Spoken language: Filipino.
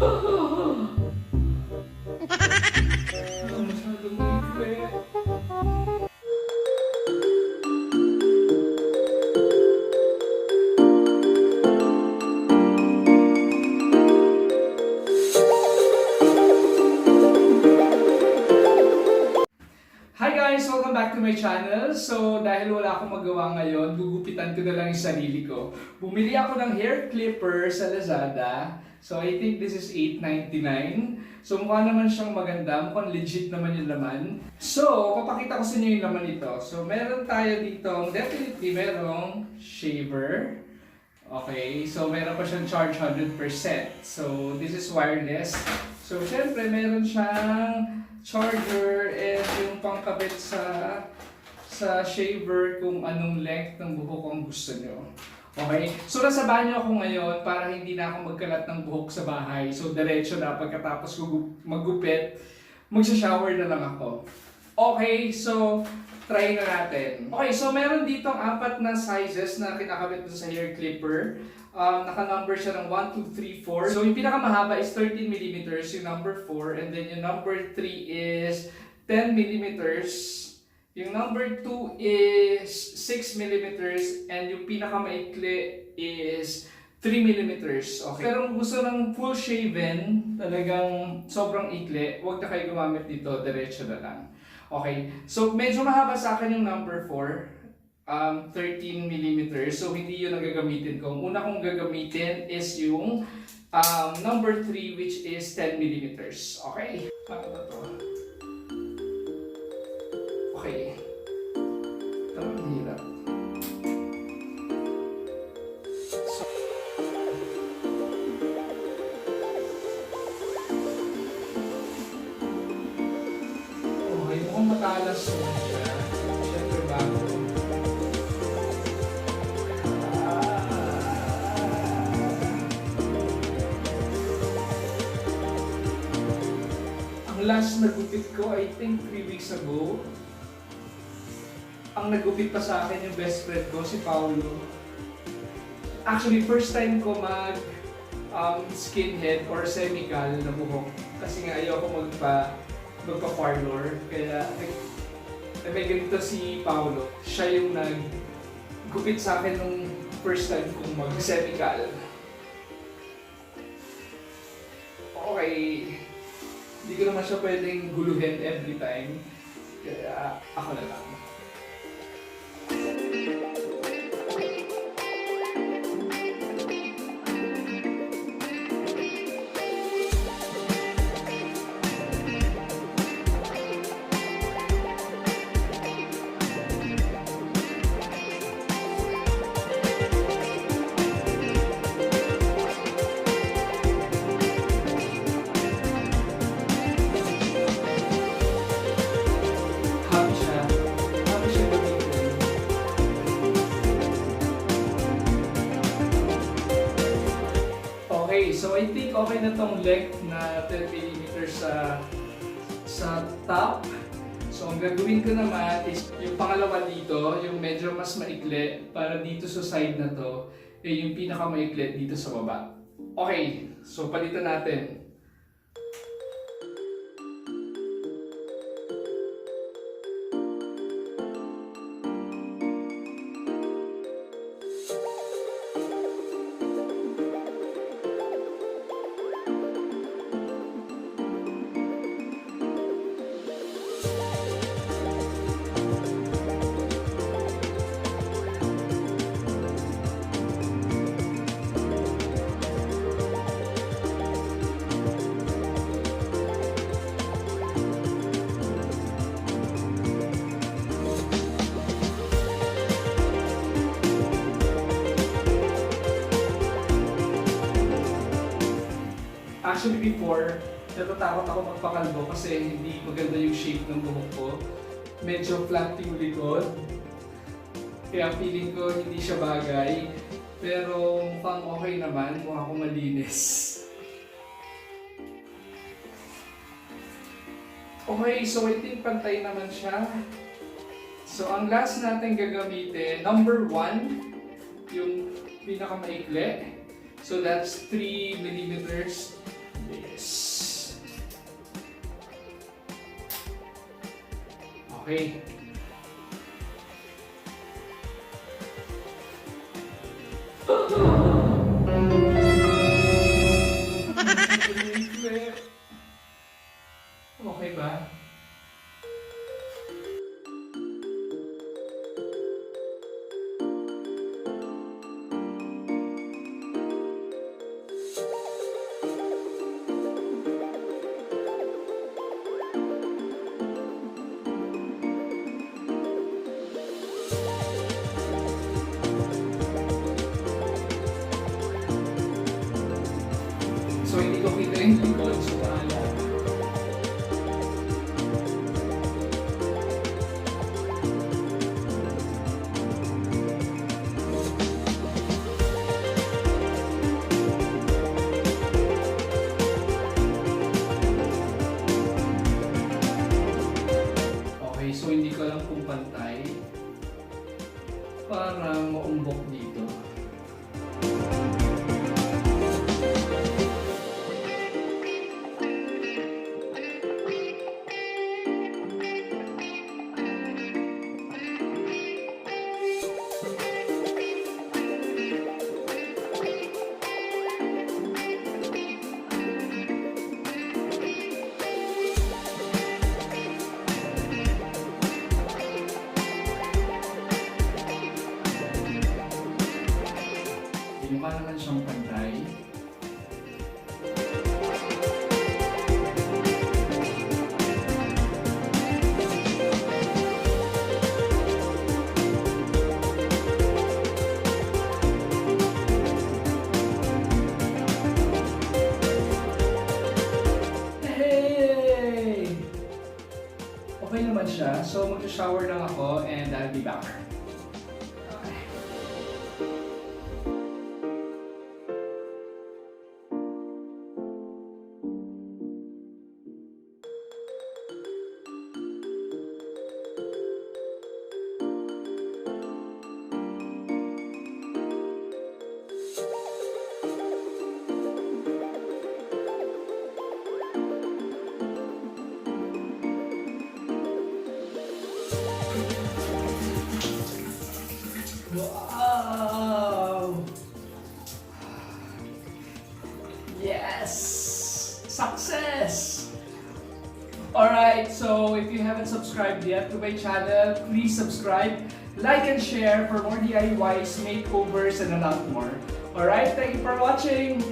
Masyadong maikli. Hi guys! Welcome back to my channel. So dahil wala akong magawa ngayon, gugupitan ko na lang yung sarili ko. Bumili ako ng hair clipper sa Lazada. So I think this is $8.99. So mukha naman siyang maganda, mukhang legit naman yung laman. So papakita ko sa inyo yung laman nito. So meron tayo dito, definitely merong shaver. Okay, so meron pa siyang charge 100%. So this is wireless. So syempre meron siyang charger and yung pangkabit sa shaver kung anong length ng buhok ang gusto nyo. Okay? So nasa banyo ako ngayon para hindi na ako magkalat ng buhok sa bahay. So diretso na pagkatapos maggupit, magsha-shower na lang ako. Okay, so try na natin. Okay, so meron dito ang 4 na sizes na kinakabit sa hair clipper. Naka-number siya ng 1, 2, 3, 4. So yung pinakamahaba is 13mm, yung number 4. And then yung number 3 is 10mm. Yung number 2 is 6mm. And yung pinakamaikli is 3mm. Okay. Pero kung gusto ng full shaven, talagang sobrang ikli, huwag na kayo gumamit dito, diretso na lang. Okay, so medyo mahaba sa akin yung number 4. 13mm. So hindi yun ang gagamitin ko. Ang una kong gagamitin is yung number 3 which is 10mm. Okay? Paano ba to? Okay. Tamang hirap. So, okay, mukhang matalas na siya. Siyempre bago. Last nagupit ko, I think 3 weeks ago. Ang nagupit pa sa akin yung best friend ko, si Paulo. Actually, first time ko skinhead or semi-cal na buhok. Kasi nga ayoko magpa-parlor. Kaya may ganito si Paulo. Siya yung naggupit sa akin nung first time kong mag-semi-cal. Okay. Hindi ko naman siya pwedeng guluhin every time. Kaya ako na lang. Okay, so I think okay na tong length na 10mm sa top. So ang gagawin ko naman is yung pangalawa dito, yung medyo mas maikli para dito sa side na to, yung pinakamaikli dito sa baba. Okay, so palitan natin. Actually before, natatakot ako magpakalbo kasi hindi maganda yung shape ng buhok ko. Medyo flat yung likod. Kaya feeling ko hindi siya bagay. Pero mukhang okay naman, mukha ko malinis. Okay, so I think pantay naman siya. So ang last natin gagamitin, number 1, yung pinakamaikli. So that's 3 millimeters. this. Okay. Okay ba? So hindi ko kita yung likod, so bahala. Okay, so hindi ko alam kung pantay. Parang maumbok dito. Mukha naman siyang pantay. Hey! Okay naman siya. So mag-shower lang ako and I'll be back. Wow! Yes! Success! Alright, so if you haven't subscribed yet to my channel, please subscribe, like and share for more DIYs, makeovers, and a lot more. Alright, thank you for watching!